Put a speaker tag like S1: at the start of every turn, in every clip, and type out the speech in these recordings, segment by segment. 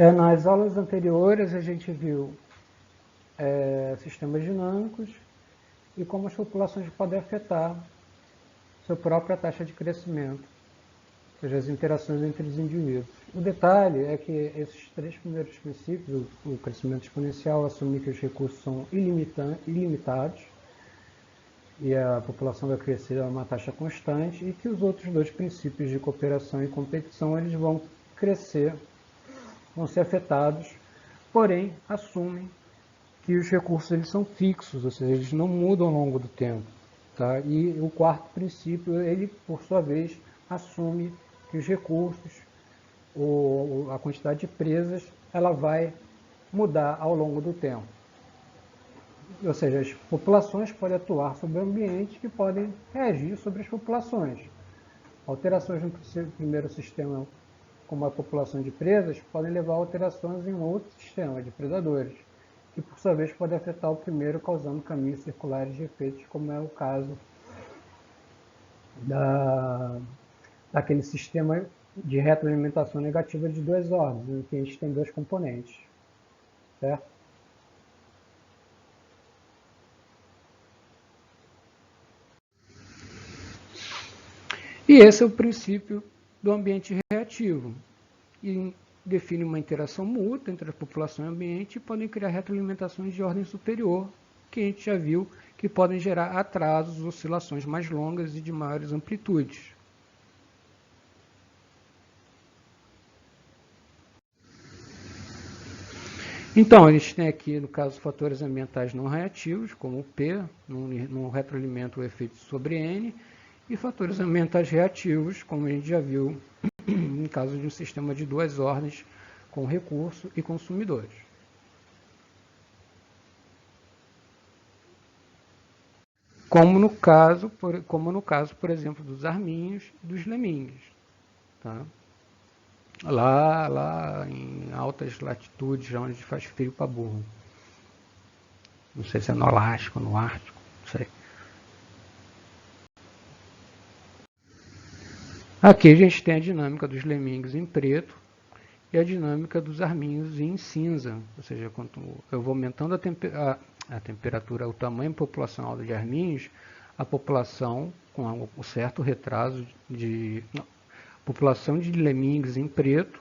S1: Nas aulas anteriores a gente viu sistemas dinâmicos e como as populações podem afetar sua própria taxa de crescimento, ou seja, as interações entre os indivíduos. O detalhe é que esses três primeiros princípios, o crescimento exponencial, assumir que os recursos são ilimitados e a população vai crescer a uma taxa constante, e que os outros dois princípios de cooperação e competição eles vão crescer, vão ser afetados, porém assumem que os recursos eles são fixos, ou seja, eles não mudam ao longo do tempo. Tá? E o quarto princípio, ele, por sua vez, assume que os recursos, a quantidade de presas, ela vai mudar ao longo do tempo. Ou seja, as populações podem atuar sobre o ambiente que podem reagir sobre as populações. Alterações no primeiro sistema, como a população de presas, podem levar a alterações em outro sistema de predadores, que por sua vez pode afetar o primeiro, causando caminhos circulares de efeitos, como é o caso daquele sistema de retroalimentação negativa de duas ordens, em que a gente tem dois componentes, certo? E esse é o princípio do ambiente reativo, e define uma interação mútua entre a população e o ambiente e podem criar retroalimentações de ordem superior, que a gente já viu que podem gerar atrasos, oscilações mais longas e de maiores amplitudes. Então, a gente tem aqui, no caso, fatores ambientais não reativos, como o P, não retroalimenta o efeito sobre N, e fatores ambientais reativos, como a gente já viu em caso de um sistema de duas ordens, com recurso e consumidores. Como no caso, por exemplo, dos arminhos e dos leminhos. Tá? Lá em altas latitudes, onde faz frio para burro. Não sei se é no Alasca, no Ártico, não sei. Aqui a gente tem a dinâmica dos lemmings em preto e a dinâmica dos arminhos em cinza. Ou seja, quando eu vou aumentando a temperatura, o tamanho populacional de arminhos, a população com um certo retraso população de lemmings em preto,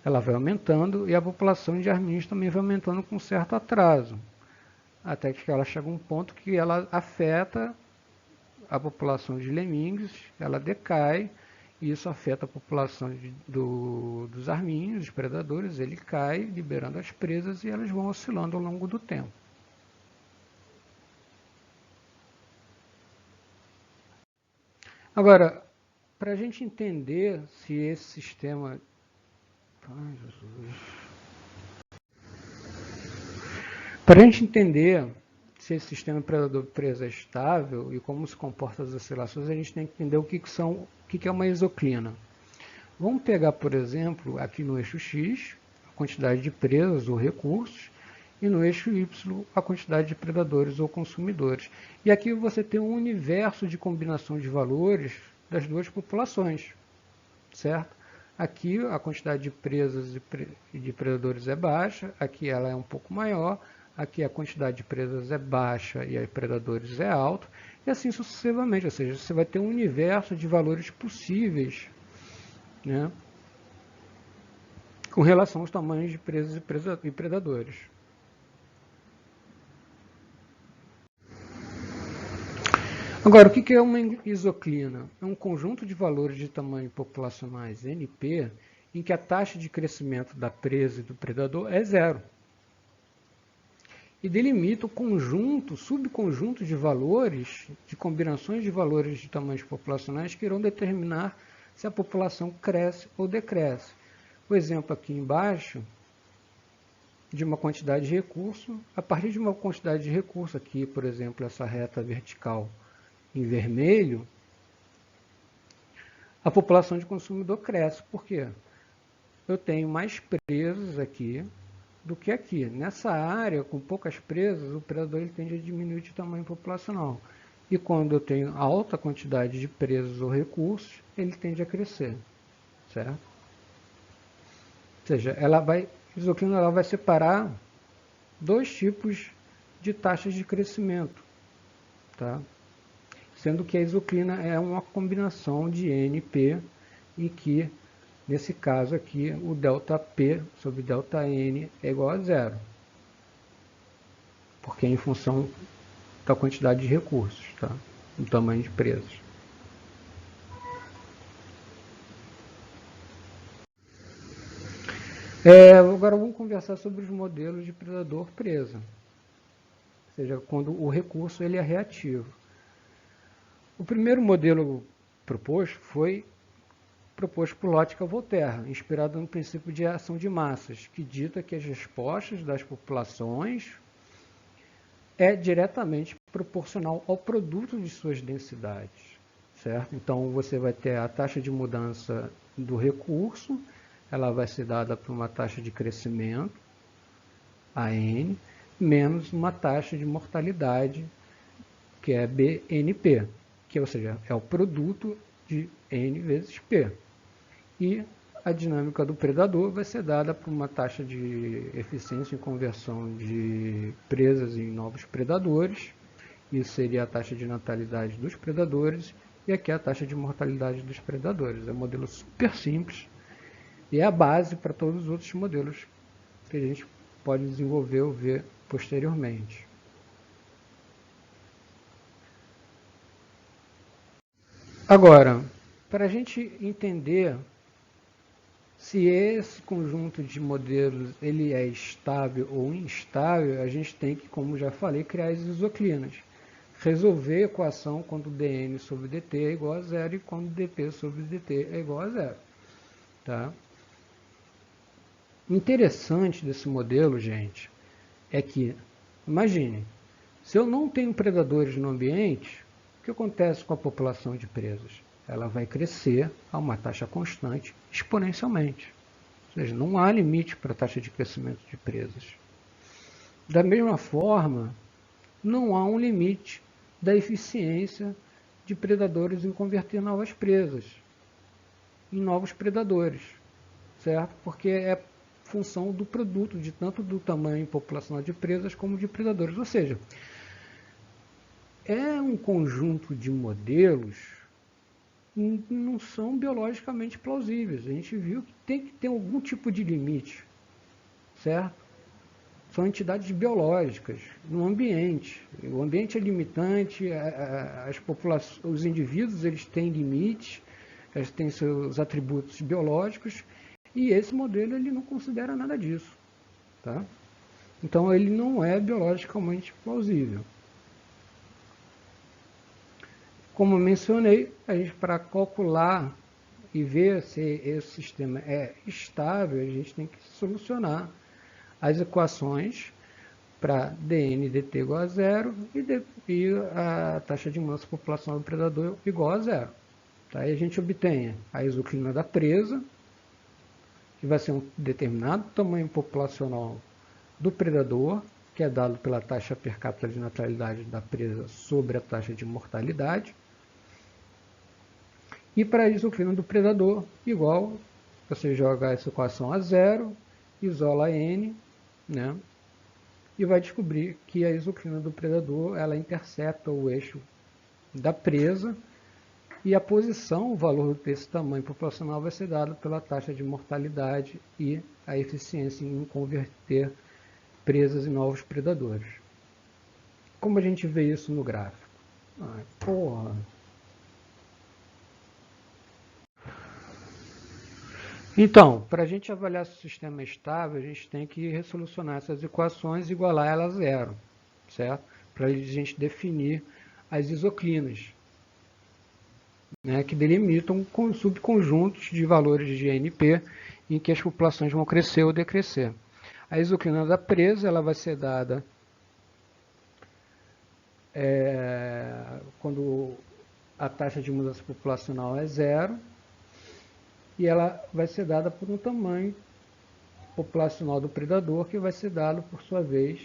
S1: ela vai aumentando e a população de arminhos também vai aumentando com certo atraso, até que ela chega a um ponto que ela afeta a população de lemmings, ela decai, e isso afeta a população dos arminhos, dos predadores, ele cai, liberando as presas e elas vão oscilando ao longo do tempo. Agora, para a gente entender se esse sistema... Ai, Jesus. Para a gente entender se esse sistema predador-presa é estável e como se comportam as oscilações, a gente tem que entender o que é uma isoclina. Vamos pegar, por exemplo, aqui no eixo X, a quantidade de presas ou recursos, e no eixo Y, a quantidade de predadores ou consumidores. E aqui você tem um universo de combinação de valores das duas populações, certo? Aqui a quantidade de presas e de predadores é baixa, aqui ela é um pouco maior, aqui a quantidade de presas é baixa e a de predadores é alta, e assim sucessivamente, ou seja, você vai ter um universo de valores possíveis, né, com relação aos tamanhos de presas e predadores. Agora, o que é uma isoclina? É um conjunto de valores de tamanho populacionais NP, em que a taxa de crescimento da presa e do predador é zero. E delimita o conjunto, subconjunto de valores, de combinações de valores de tamanhos populacionais que irão determinar se a população cresce ou decresce. O exemplo aqui embaixo de uma quantidade de recurso, a partir de uma quantidade de recurso aqui, por exemplo, essa reta vertical em vermelho, a população de consumidor cresce. Por quê? Eu tenho mais presas aqui do que aqui. Nessa área, com poucas presas, o predador ele tende a diminuir de tamanho populacional. E quando eu tenho alta quantidade de presas ou recursos, ele tende a crescer, certo? Ou seja, a isoclina ela vai separar dois tipos de taxas de crescimento, tá? Sendo que a isoclina é uma combinação de N e P, e que, nesse caso aqui, o ΔP sobre ΔN é igual a zero, porque é em função da quantidade de recursos, tá? Do tamanho de presas. Agora vamos conversar sobre os modelos de predador-presa, ou seja, quando o recurso ele é reativo. O primeiro modelo proposto foi proposto por Lotka-Volterra, inspirado no princípio de ação de massas, que dita que as respostas das populações é diretamente proporcional ao produto de suas densidades, certo? Então, você vai ter a taxa de mudança do recurso, ela vai ser dada por uma taxa de crescimento, AN, menos uma taxa de mortalidade, que é BNP, que, ou seja, é o produto de N vezes P. E a dinâmica do predador vai ser dada por uma taxa de eficiência em conversão de presas em novos predadores. Isso seria a taxa de natalidade dos predadores, e aqui a taxa de mortalidade dos predadores. É um modelo super simples e é a base para todos os outros modelos que a gente pode desenvolver ou ver posteriormente. Agora, para a gente entender se esse conjunto de modelos ele é estável ou instável, a gente tem que, como já falei, criar as isoclinas. Resolver a equação quando dn sobre dt é igual a zero e quando dp sobre dt é igual a zero. Tá? O interessante desse modelo, gente, é que, imagine, se eu não tenho predadores no ambiente, o que acontece com a população de presas? Ela vai crescer a uma taxa constante exponencialmente. Ou seja, não há limite para a taxa de crescimento de presas. Da mesma forma, não há um limite da eficiência de predadores em converter novas presas em novos predadores, certo? Porque é função do produto, de tanto do tamanho populacional de presas como de predadores. Ou seja, é um conjunto de modelos que não são biologicamente plausíveis. A gente viu que tem que ter algum tipo de limite, certo? São entidades biológicas no ambiente. O ambiente é limitante, os indivíduos eles têm limites, eles têm seus atributos biológicos, e esse modelo ele não considera nada disso. Tá? Então ele não é biologicamente plausível. Como mencionei, a gente, para calcular e ver se esse sistema é estável, a gente tem que solucionar as equações para dn dt igual a zero e a taxa de mudança populacional do predador igual a zero. Tá? Aí a gente obtém a isoclina da presa, que vai ser um determinado tamanho populacional do predador, que é dado pela taxa per capita de natalidade da presa sobre a taxa de mortalidade. E para a isoclina do predador, igual, você joga essa equação a zero, isola n, né? E vai descobrir que a isoclina do predador ela intercepta o eixo da presa, e a posição, o valor desse tamanho populacional vai ser dado pela taxa de mortalidade e a eficiência em converter presas em novos predadores. Como a gente vê isso no gráfico? Ai, porra! Então, para a gente avaliar se o sistema é estável, a gente tem que resolucionar essas equações e igualar elas a zero, certo? Para a gente definir as isoclinas, né, que delimitam subconjuntos de valores de NP em que as populações vão crescer ou decrescer. A isoclina da presa ela vai ser dada quando a taxa de mudança populacional é zero, e ela vai ser dada por um tamanho populacional do predador, que vai ser dado, por sua vez,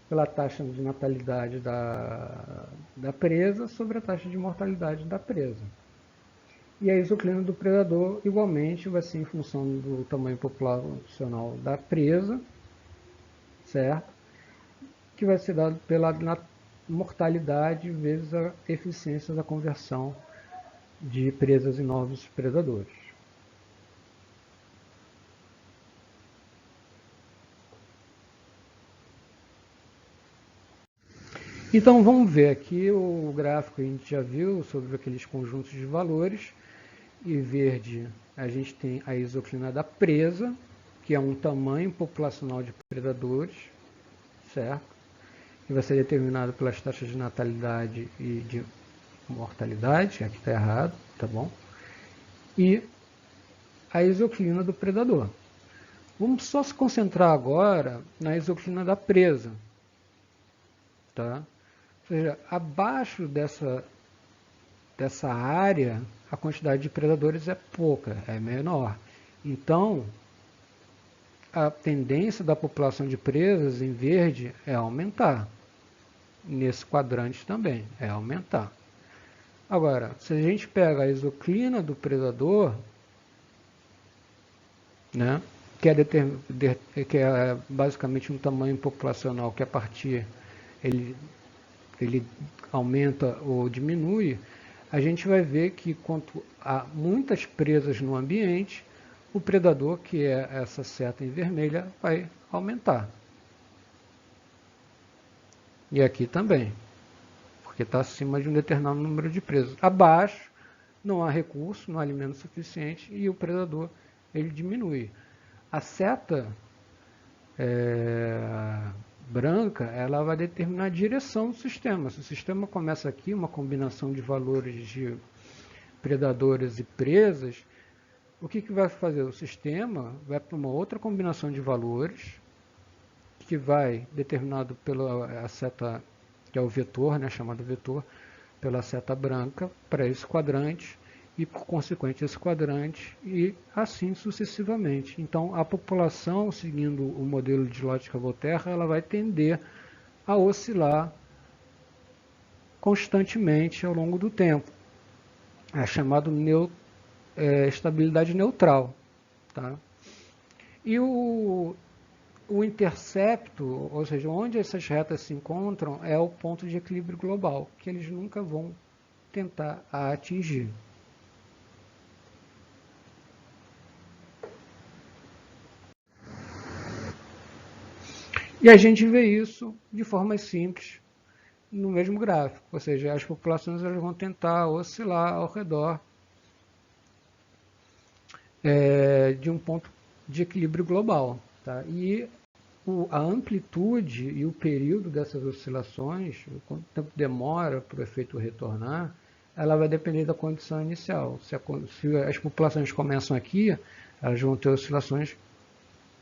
S1: pela taxa de natalidade da presa sobre a taxa de mortalidade da presa. E a isoclina do predador, igualmente, vai ser em função do tamanho populacional da presa, certo? Que vai ser dado pela mortalidade vezes a eficiência da conversão de presas em novos predadores. Então vamos ver aqui o gráfico que a gente já viu sobre aqueles conjuntos de valores. Em verde a gente tem a isoclina da presa, que é um tamanho populacional de predadores, certo? Que vai ser determinado pelas taxas de natalidade e de mortalidade, aqui está errado, tá bom? E a isoclina do predador. Vamos só se concentrar agora na isoclina da presa, tá? Ou seja, abaixo dessa área, a quantidade de predadores é pouca, é menor. Então, a tendência da população de presas em verde é aumentar. Nesse quadrante também, é aumentar. Agora, se a gente pega a isoclina do predador, né, que é basicamente um tamanho populacional que a partir ele aumenta ou diminui, a gente vai ver que quanto há muitas presas no ambiente, o predador, que é essa seta em vermelha, vai aumentar. E aqui também, porque está acima de um determinado número de presas. Abaixo, não há recurso, não há alimento suficiente e o predador ele diminui. A seta branca, ela vai determinar a direção do sistema. Se o sistema começa aqui, uma combinação de valores de predadores e presas, o que vai fazer? O sistema vai para uma outra combinação de valores, que vai, determinado pela seta, que é o vetor, né, chamado vetor, pela seta branca, para esse quadrante, e por consequente esse quadrante, e assim sucessivamente. Então a população, seguindo o modelo de Lotka-Volterra, ela vai tender a oscilar constantemente ao longo do tempo. É chamado estabilidade neutral. Tá? E o intercepto, ou seja, onde essas retas se encontram, é o ponto de equilíbrio global, que eles nunca vão tentar atingir. E a gente vê isso de forma simples no mesmo gráfico, ou seja, as populações elas vão tentar oscilar ao redor de um ponto de equilíbrio global. Tá? E a amplitude e o período dessas oscilações, quanto tempo demora para o efeito retornar, ela vai depender da condição inicial. Se as populações começam aqui, elas vão ter oscilações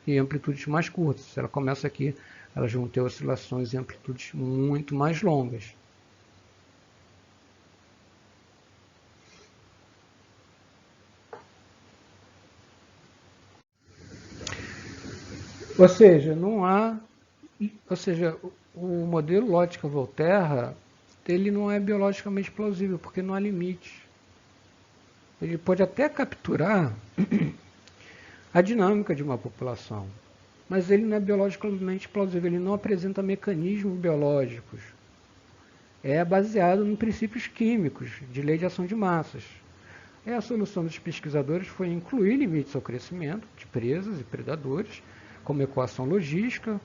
S1: em amplitudes mais curtas. Se ela começa aqui, elas vão ter oscilações em amplitudes muito mais longas. Ou seja, não há, ou seja, o modelo Lotka-Volterra, ele não é biologicamente plausível, porque não há limite. Ele pode até capturar a dinâmica de uma população, mas ele não é biologicamente plausível, ele não apresenta mecanismos biológicos. É baseado em princípios químicos, de lei de ação de massas. E a solução dos pesquisadores foi incluir limites ao crescimento de presas e predadores, como equação logística,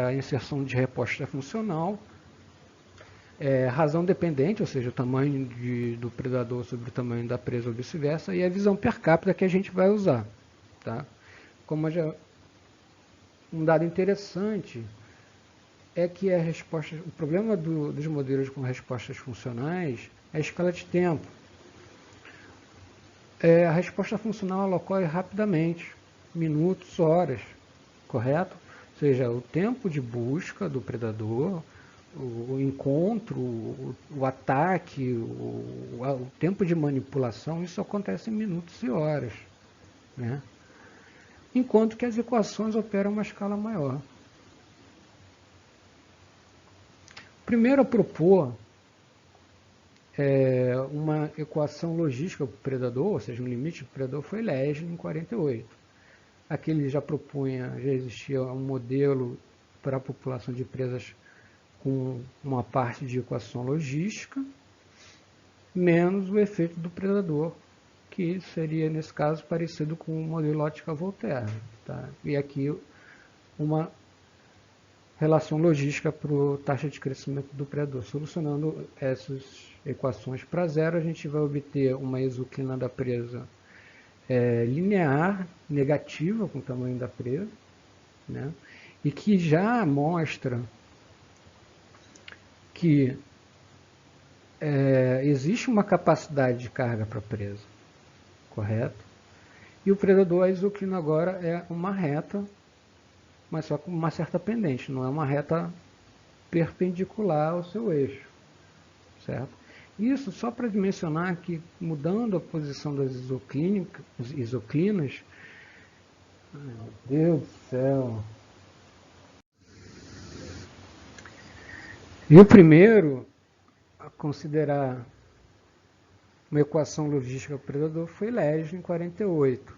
S1: a inserção de resposta funcional, razão dependente, ou seja, o tamanho do predador sobre o tamanho da presa ou vice-versa, e a visão per capita que a gente vai usar. Tá? Como já, um dado interessante é que o problema dos modelos com respostas funcionais é a escala de tempo. A resposta funcional ela ocorre rapidamente, minutos, horas, correto? Ou seja, o tempo de busca do predador, o encontro, o ataque, o tempo de manipulação, isso acontece em minutos e horas. Né? Enquanto que as equações operam uma escala maior. Primeiro a propor uma equação logística para o predador, ou seja, um limite do predador, foi Leslie em 48. Aqui ele já propunha, já existia um modelo para a população de presas com uma parte de equação logística, menos o efeito do predador, que seria, nesse caso, parecido com o modelo Lotka-Volterra. Tá? E aqui uma relação logística para a taxa de crescimento do predador. Solucionando essas equações para zero, a gente vai obter uma exoclina da presa linear, negativa com o tamanho da presa, né? E que já mostra que existe uma capacidade de carga para a presa, correto? E o predador, a exoclina agora é uma reta, mas só com uma certa pendente, não é uma reta perpendicular ao seu eixo, certo? Isso só para dimensionar que, mudando a posição das isoclinas, ai, meu Deus do céu. E o primeiro a considerar uma equação logística para o predador foi Leslie em 48,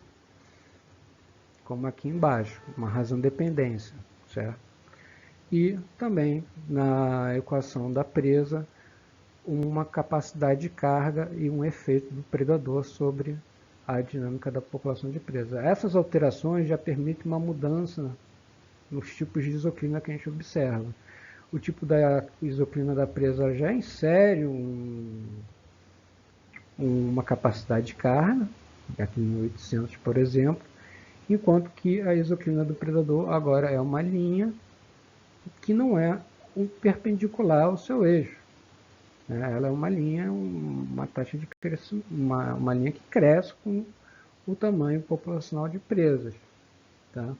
S1: como aqui embaixo, uma razão de dependência, certo? E também na equação da presa, uma capacidade de carga e um efeito do predador sobre a dinâmica da população de presa. Essas alterações já permitem uma mudança nos tipos de isoclina que a gente observa. O tipo da isoclina da presa já insere uma capacidade de carga, aqui em 800, por exemplo, enquanto que a isoclina do predador agora é uma linha que não é perpendicular ao seu eixo. Ela é uma linha, uma taxa de crescimento, uma linha que cresce com o tamanho populacional de presas. Tá?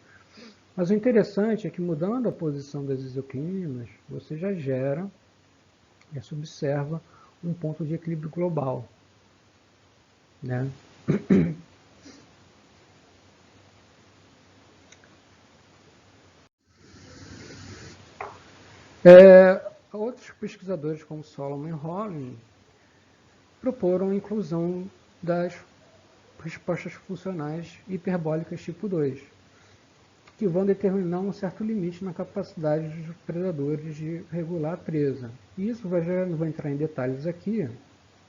S1: Mas o interessante é que, mudando a posição das isoclinas, você já gera, se observa um ponto de equilíbrio global. Né? Outros pesquisadores, como Solomon e Hollin, proporam a inclusão das respostas funcionais hiperbólicas tipo 2, que vão determinar um certo limite na capacidade dos predadores de regular a presa. Isso já não vou entrar em detalhes aqui,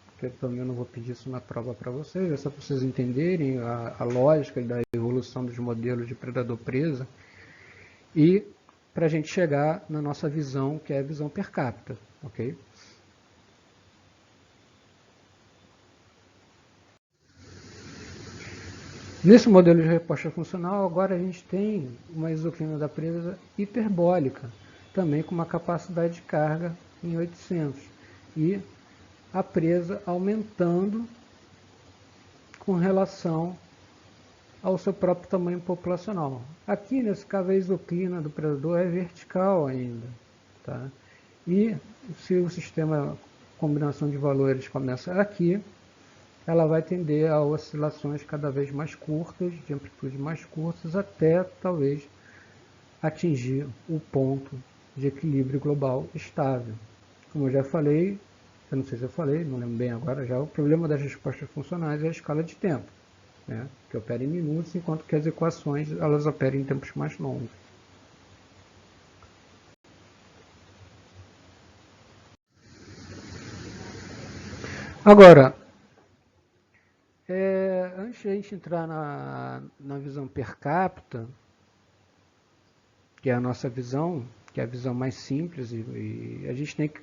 S1: porque eu também não vou pedir isso na prova para vocês, é só para vocês entenderem a lógica da evolução dos modelos de predador-presa e para a gente chegar na nossa visão, que é a visão per capita, ok? Nesse modelo de resposta funcional, agora a gente tem uma isoclina da presa hiperbólica, também com uma capacidade de carga em 800, e a presa aumentando com relação ao seu próprio tamanho populacional. Aqui, nesse caso, a isoclina do predador é vertical ainda. Tá? E se o sistema combinação de valores começa aqui, ela vai tender a oscilações cada vez mais curtas, de amplitude mais curtas, até talvez atingir o ponto de equilíbrio global estável. Como eu já falei, eu não sei se eu falei, não lembro bem agora já, o problema das respostas funcionais é a escala de tempo, né, que opera em minutos, enquanto que as equações elas operam em tempos mais longos. Agora, antes de a gente entrar na visão per capita, que é a nossa visão, que é a visão mais simples, e a gente tem que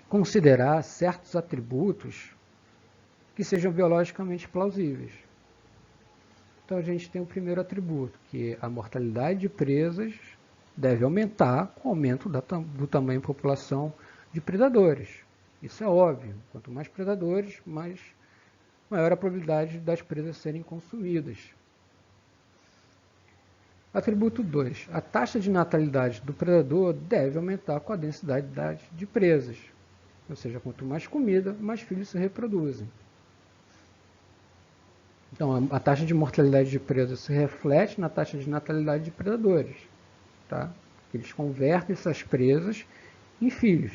S1: considerar certos atributos que sejam biologicamente plausíveis. Então a gente tem o primeiro atributo, que a mortalidade de presas deve aumentar com o aumento do tamanho da população de predadores. Isso é óbvio. Quanto mais predadores, maior a probabilidade das presas serem consumidas. Atributo 2. A taxa de natalidade do predador deve aumentar com a densidade de presas. Ou seja, quanto mais comida, mais filhos se reproduzem. Então, a taxa de mortalidade de presas se reflete na taxa de natalidade de predadores. Tá? Eles convertem essas presas em filhos.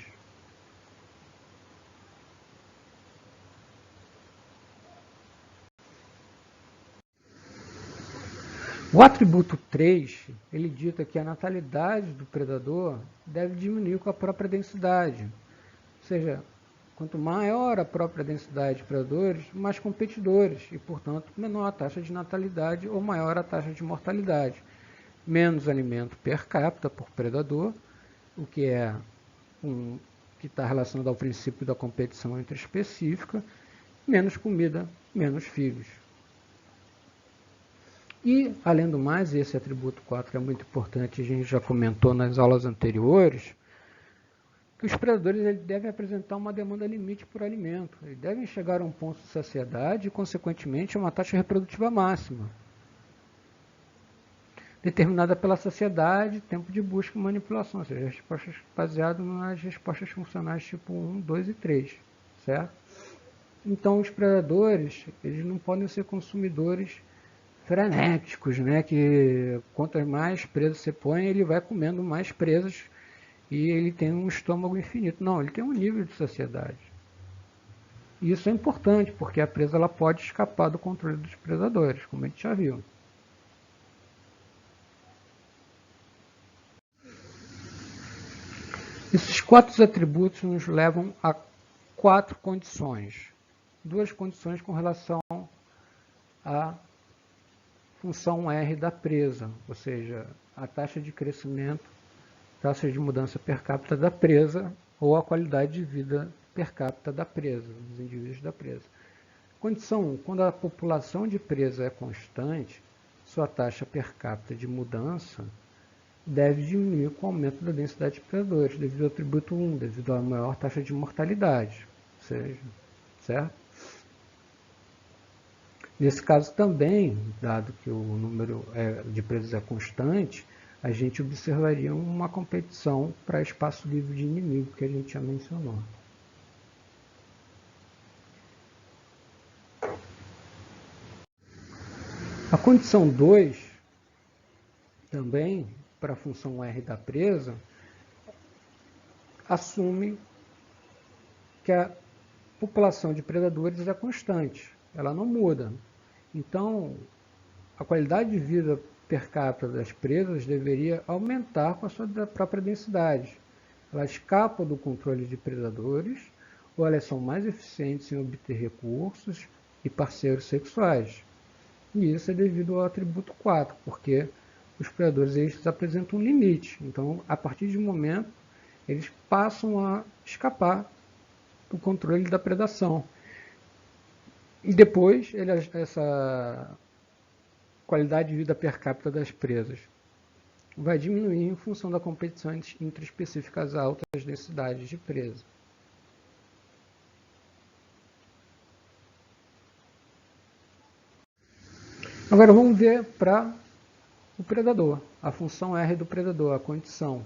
S1: O atributo 3, ele dita que a natalidade do predador deve diminuir com a própria densidade. Ou seja, quanto maior a própria densidade de predadores, mais competidores e, portanto, menor a taxa de natalidade ou maior a taxa de mortalidade. Menos alimento per capita por predador, o que que está relacionado ao princípio da competição intraespecífica, menos comida, menos filhos. E, além do mais, esse atributo 4 é muito importante, a gente já comentou nas aulas anteriores, que os predadores devem apresentar uma demanda limite por alimento. Eles devem chegar a um ponto de saciedade e, consequentemente, a uma taxa reprodutiva máxima, determinada pela saciedade, tempo de busca e manipulação, ou seja, respostas baseadas nas respostas funcionais tipo 1, 2 e 3, certo? Então, os predadores, eles não podem ser consumidores frenéticos, né? Que quanto mais presas você põe, ele vai comendo mais presas e ele tem um estômago infinito. Não, ele tem um nível de saciedade. E isso é importante, porque a presa ela pode escapar do controle dos predadores, como a gente já viu. Esses 4 atributos nos levam a 4 condições. 2 condições com relação à função R da presa, ou seja, a taxa de crescimento, taxa de mudança per capita da presa ou a qualidade de vida per capita da presa, dos indivíduos da presa. Condição 1, quando a população de presa é constante, sua taxa per capita de mudança deve diminuir com o aumento da densidade de predadores, devido ao atributo 1, devido à maior taxa de mortalidade, ou seja, certo? Nesse caso também, dado que o número de presas é constante, a gente observaria uma competição para espaço livre de inimigo, que a gente já mencionou. A condição 2, também, para a função R da presa, assume que a população de predadores é constante, ela não muda. Então, a qualidade de vida per capita das presas deveria aumentar com a sua própria densidade. Elas escapam do controle de predadores, ou elas são mais eficientes em obter recursos e parceiros sexuais. E isso é devido ao atributo 4, porque os predadores eles apresentam um limite. Então, a partir de um momento, eles passam a escapar do controle da predação. E depois, essa qualidade de vida per capita das presas vai diminuir em função da competição entre específicas altas densidades de presa. Agora vamos ver para o predador, a função R do predador, a condição.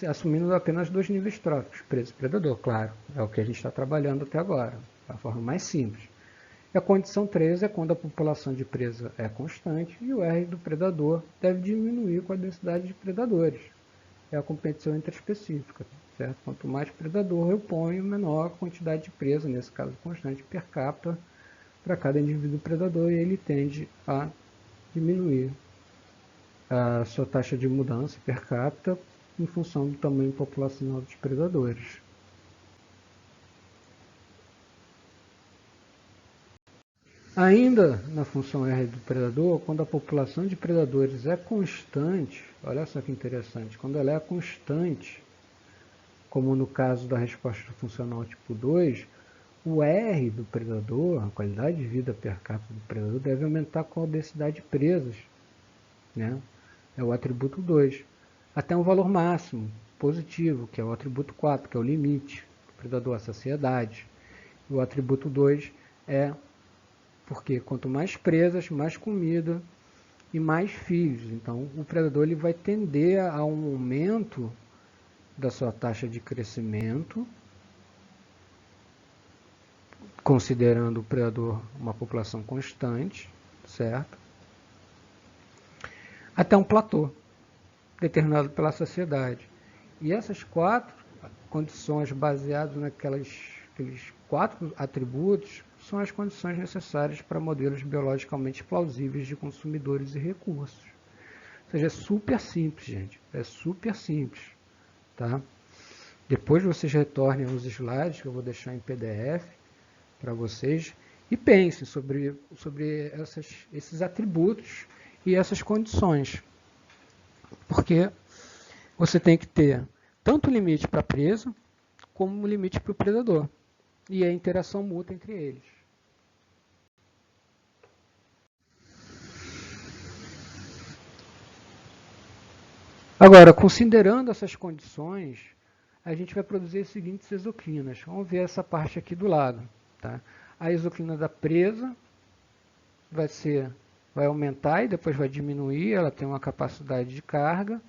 S1: Assumindo apenas 2 níveis tróficos, presa e predador, claro, é o que a gente está trabalhando até agora, a forma mais simples. E a condição 3 é quando a população de presa é constante e o R do predador deve diminuir com a densidade de predadores. É a competição intraespecífica, certo? Quanto mais predador eu ponho, menor a quantidade de presa, nesse caso constante, per capita, para cada indivíduo predador, e ele tende a diminuir a sua taxa de mudança per capita em função do tamanho populacional dos predadores. Ainda na função R do predador, quando a população de predadores é constante, olha só que interessante, quando ela é constante, como no caso da resposta funcional tipo 2, o R do predador, a qualidade de vida per capita do predador, deve aumentar com a densidade de presas, né? É o atributo 2, até um valor máximo positivo, que é o atributo 4, que é o limite do predador, a saciedade. E o atributo 2 é porque quanto mais presas, mais comida e mais filhos. Então, o predador ele vai tender a um aumento da sua taxa de crescimento, considerando o predador uma população constante, certo? Até um platô, determinado pela saciedade. E essas 4 condições baseadas naqueles 4 atributos são as condições necessárias para modelos biologicamente plausíveis de consumidores e recursos. Ou seja, é super simples, gente. É super simples. Tá? Depois vocês retornem os slides que eu vou deixar em PDF para vocês e pensem sobre esses atributos e essas condições. Porque você tem que ter tanto limite para a presa como limite para o predador. E a interação mútua entre eles. Agora, considerando essas condições, a gente vai produzir as seguintes exoclinas. Vamos ver essa parte aqui do lado. Tá? A exoclina da presa vai aumentar e depois vai diminuir, ela tem uma capacidade de carga.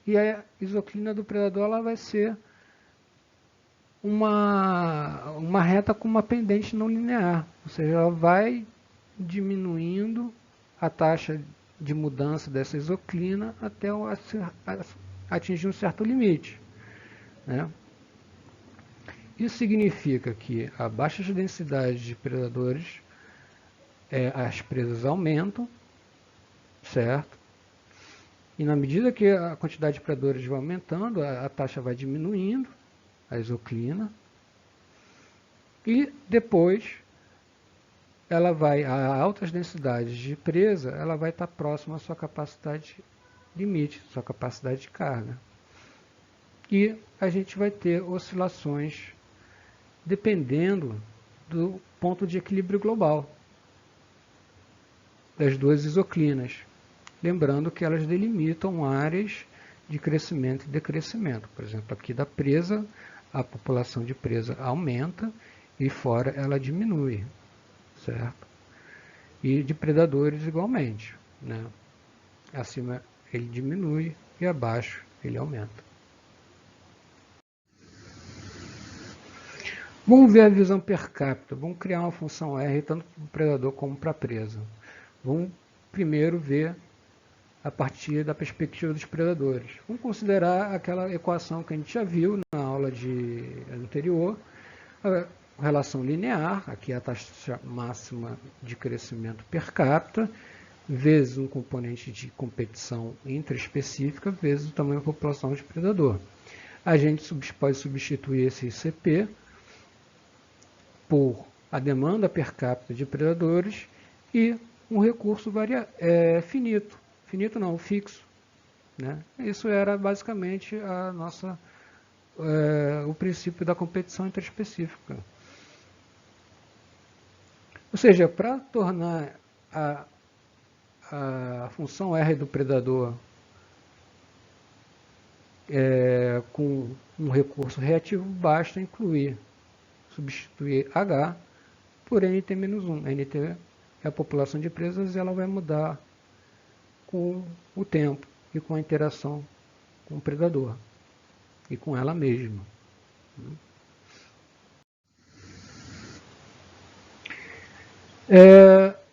S1: E a exoclina do predador ela vai ser uma reta com uma pendente não linear, ou seja, ela vai diminuindo a taxa de mudança dessa exoclina até atingir um certo limite. Né? Isso significa que a baixa densidade de predadores, as presas aumentam, certo? E na medida que a quantidade de predadores vai aumentando, a taxa vai diminuindo, a exoclina, e depois a altas densidades de presa, ela vai estar próxima à sua capacidade limite, sua capacidade de carga. E a gente vai ter oscilações dependendo do ponto de equilíbrio global das duas exoclinas. Lembrando que elas delimitam áreas de crescimento e decrescimento. Por exemplo, aqui da presa, a população de presa aumenta e fora ela diminui, certo? E de predadores igualmente, né? Acima ele diminui e abaixo ele aumenta. Vamos ver a visão per capita. Vamos criar uma função R tanto para o predador como para a presa. Vamos primeiro ver a partir da perspectiva dos predadores. Vamos considerar aquela equação que a gente já viu na aula anterior, a relação linear, aqui é a taxa máxima de crescimento per capita, vezes um componente de competição intraespecífica, vezes o tamanho da população de predador. A gente pode substituir esse ICP por a demanda per capita de predadores e um recurso finito. Finito não, fixo. Né? Isso era basicamente o princípio da competição intraespecífica. Ou seja, para tornar a função R do predador com um recurso reativo, basta substituir H por NT-1. NT é a população de presas e ela vai mudar com o tempo e com a interação com o predador e com ela mesma.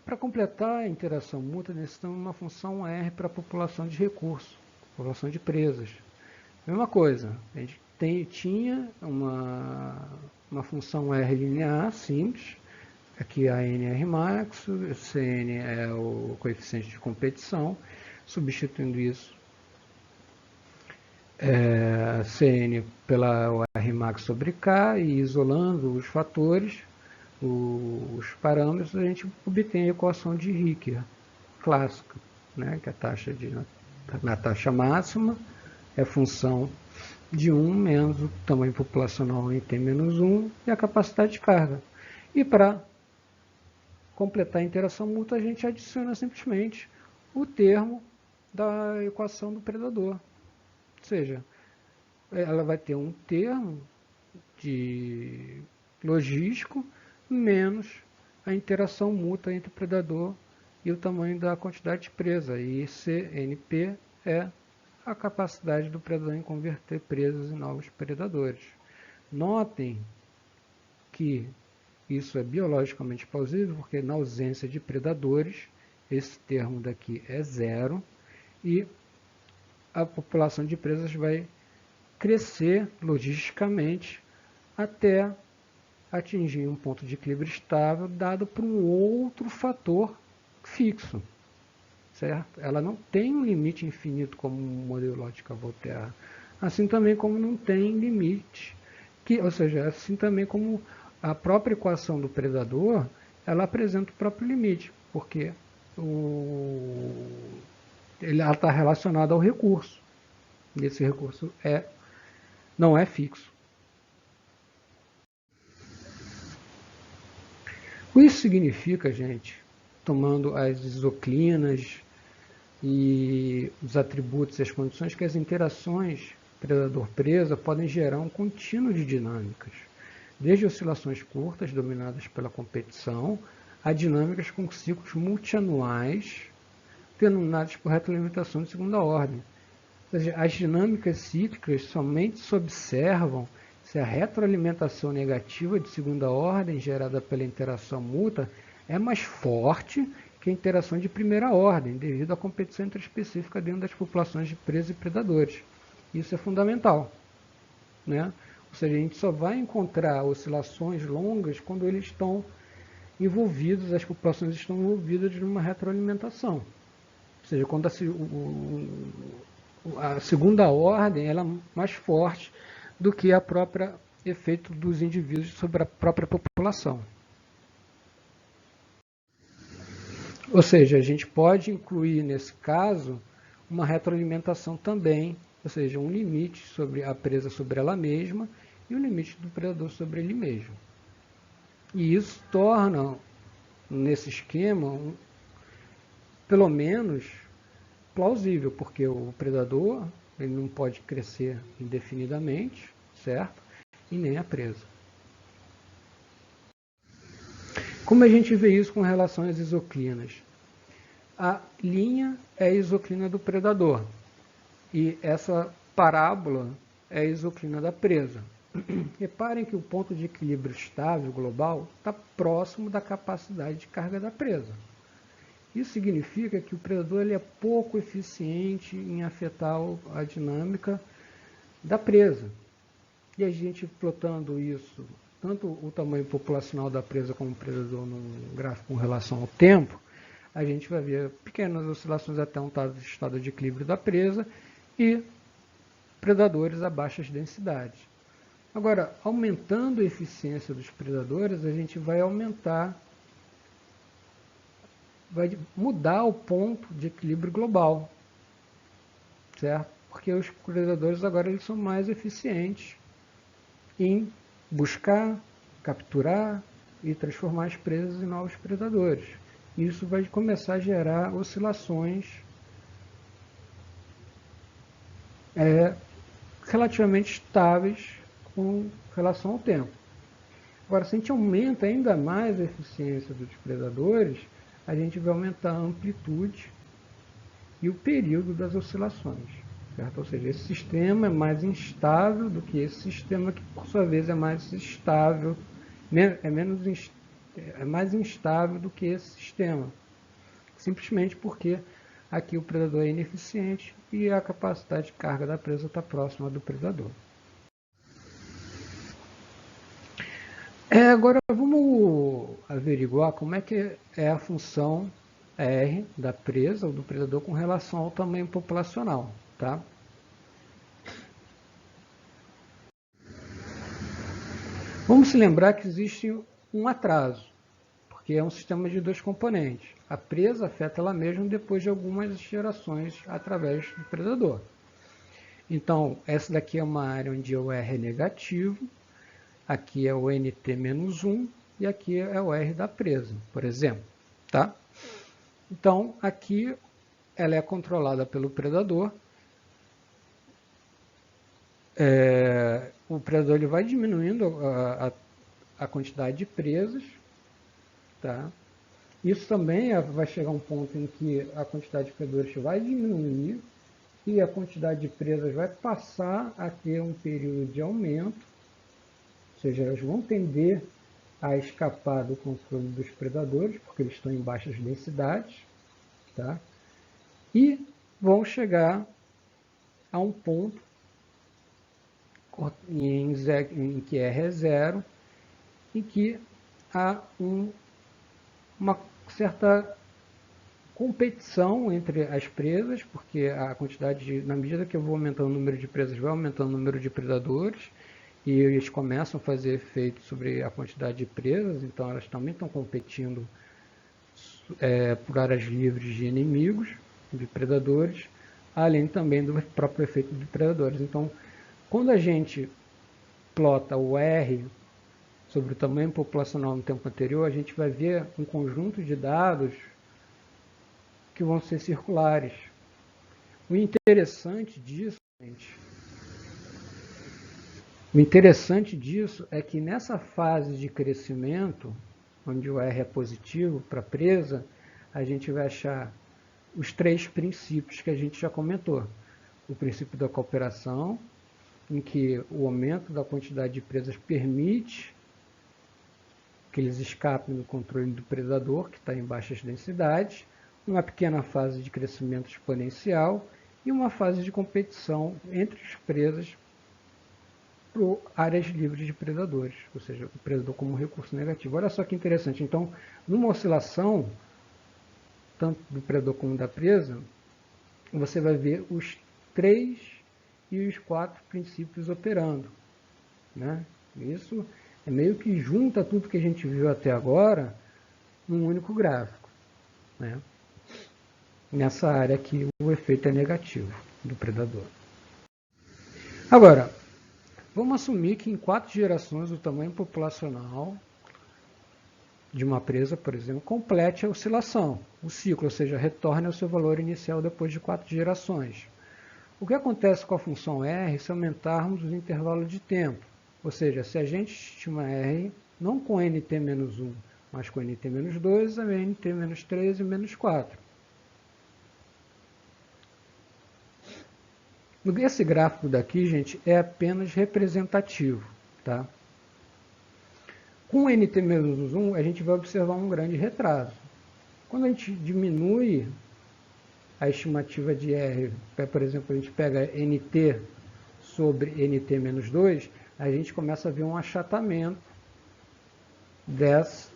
S1: Para completar a interação mútua, necessitamos de uma função R para a população de recursos, população de presas. Mesma coisa, a gente tinha uma função R linear simples, aqui a NR max, o CN é o coeficiente de competição, substituindo isso, CN pela R max sobre K e isolando os fatores, os parâmetros, a gente obtém a equação de Ricker clássica, né, que a taxa na taxa máxima é função de 1 menos o tamanho populacional em T menos 1 e a capacidade de carga. E para completar a interação mútua, a gente adiciona simplesmente o termo da equação do predador. Ou seja, ela vai ter um termo de logístico menos a interação mútua entre o predador e o tamanho da quantidade de presa. E CNP é a capacidade do predador em converter presas em novos predadores. Notem que isso é biologicamente plausível, porque na ausência de predadores, esse termo daqui é zero, e a população de presas vai crescer logisticamente até atingir um ponto de equilíbrio estável dado por um outro fator fixo, certo? Ela não tem um limite infinito como o modelo lógico Volterra, assim também como não tem limite, ou seja, assim também como a própria equação do predador, ela apresenta o próprio limite, porque ela está relacionada ao recurso, e esse recurso não é fixo. Isso significa, gente, tomando as isoclinas e os atributos e as condições, que as interações predador-presa podem gerar um contínuo de dinâmicas, desde oscilações curtas dominadas pela competição, a dinâmicas com ciclos multianuais denominadas por retroalimentação de segunda ordem. Ou seja, as dinâmicas cíclicas somente se observam se a retroalimentação negativa de segunda ordem gerada pela interação mútua é mais forte que a interação de primeira ordem, devido à competição intraespecífica dentro das populações de presas e predadores. Isso é fundamental, né? Ou seja, a gente só vai encontrar oscilações longas quando eles estão envolvidos, as populações estão envolvidas numa retroalimentação. Ou seja, quando a segunda ordem ela é mais forte do que a própria efeito dos indivíduos sobre a própria população. Ou seja, a gente pode incluir nesse caso uma retroalimentação também, ou seja, um limite sobre a presa sobre ela mesma e o limite do predador sobre ele mesmo. E isso torna, nesse esquema, pelo menos plausível, porque o predador ele não pode crescer indefinidamente, certo? E nem a presa. Como a gente vê isso com relação às isoclinas? A linha é a isoclina do predador e essa parábola é a isoclina da presa. Reparem que o ponto de equilíbrio estável global está próximo da capacidade de carga da presa. Isso significa que o predador ele é pouco eficiente em afetar a dinâmica da presa. E a gente plotando isso, tanto o tamanho populacional da presa como o predador num gráfico com relação ao tempo, a gente vai ver pequenas oscilações até um estado de equilíbrio da presa e predadores a baixas densidades. Agora, aumentando a eficiência dos predadores, a gente vai mudar o ponto de equilíbrio global, certo? Porque os predadores agora eles são mais eficientes em buscar, capturar e transformar as presas em novos predadores. Isso vai começar a gerar oscilações relativamente estáveis com relação ao tempo. Agora, se a gente aumenta ainda mais a eficiência dos predadores, a gente vai aumentar a amplitude e o período das oscilações. Certo? Ou seja, esse sistema é mais instável do que esse sistema que, por sua vez, é mais estável, é mais instável do que esse sistema. Simplesmente porque aqui o predador é ineficiente e a capacidade de carga da presa está próxima do predador. Agora vamos averiguar como é que é a função R da presa ou do predador com relação ao tamanho populacional. Tá? Vamos se lembrar que existe um atraso, porque é um sistema de dois componentes. A presa afeta ela mesma depois de algumas gerações através do predador. Então, essa daqui é uma área onde o R é negativo, aqui é o NT-1 e aqui é o R da presa, por exemplo. Tá? Então, aqui ela é controlada pelo predador. O predador ele vai diminuindo a quantidade de presas. Tá? Isso também vai chegar a um ponto em que a quantidade de predadores vai diminuir e a quantidade de presas vai passar a ter um período de aumento, ou seja, elas vão tender a escapar do controle dos predadores, porque eles estão em baixas densidades, tá? E vão chegar a um ponto em que R é zero, em que há uma certa competição entre as presas, porque a quantidade na medida que eu vou aumentando o número de presas, vai aumentando o número de predadores, e eles começam a fazer efeito sobre a quantidade de presas, então elas também estão competindo por áreas livres de inimigos, de predadores, além também do próprio efeito de predadores. Então, quando a gente plota o R sobre o tamanho populacional no tempo anterior, a gente vai ver um conjunto de dados que vão ser circulares. O interessante disso, gente, é que nessa fase de crescimento, onde o R é positivo para a presa, a gente vai achar os 3 princípios que a gente já comentou. O princípio da cooperação, em que o aumento da quantidade de presas permite que eles escapem do controle do predador, que está em baixas densidades, uma pequena fase de crescimento exponencial e uma fase de competição entre as presas por áreas livres de predadores, ou seja, o predador como recurso negativo. Olha só que interessante. Então, numa oscilação, tanto do predador como da presa, você vai ver os 3 e os 4 princípios operando, né? Isso é meio que junta tudo que a gente viu até agora num único gráfico, né? Nessa área aqui o efeito é negativo do predador. Agora, vamos assumir que em 4 gerações o tamanho populacional de uma presa, por exemplo, complete a oscilação, o ciclo, ou seja, retorne ao seu valor inicial depois de 4 gerações. O que acontece com a função R se aumentarmos o intervalo de tempo? Ou seja, se a gente estima R não com nt-1, mas com nt-2, a nt-3 e menos 4. Esse gráfico daqui, gente, é apenas representativo, tá? Com nt-1, a gente vai observar um grande retraso. Quando a gente diminui a estimativa de R, por exemplo, a gente pega nt sobre nt-2, a gente começa a ver um achatamento dessa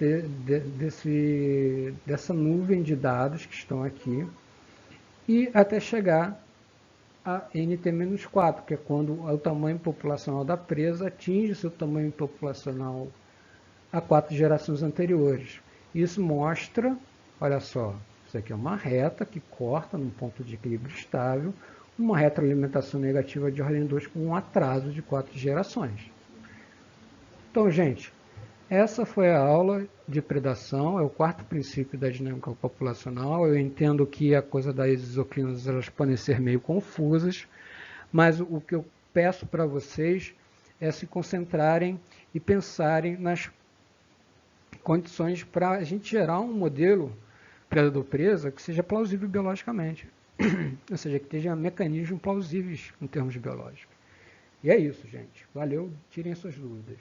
S1: nuvem de dados que estão aqui, e até chegar a nt-4, que é quando o tamanho populacional da presa atinge seu tamanho populacional a 4 gerações anteriores. Isso mostra, olha só, isso aqui é uma reta que corta num ponto de equilíbrio estável, uma retroalimentação negativa de ordem 2 com um atraso de 4 gerações. Então, gente, essa foi a aula de predação, é o 4º princípio da dinâmica populacional. Eu entendo que a coisa das isoclinas elas podem ser meio confusas, mas o que eu peço para vocês é se concentrarem e pensarem nas condições para a gente gerar um modelo predador-presa que seja plausível biologicamente, ou seja, que tenha mecanismos plausíveis em termos biológicos. E é isso, gente. Valeu, tirem suas dúvidas.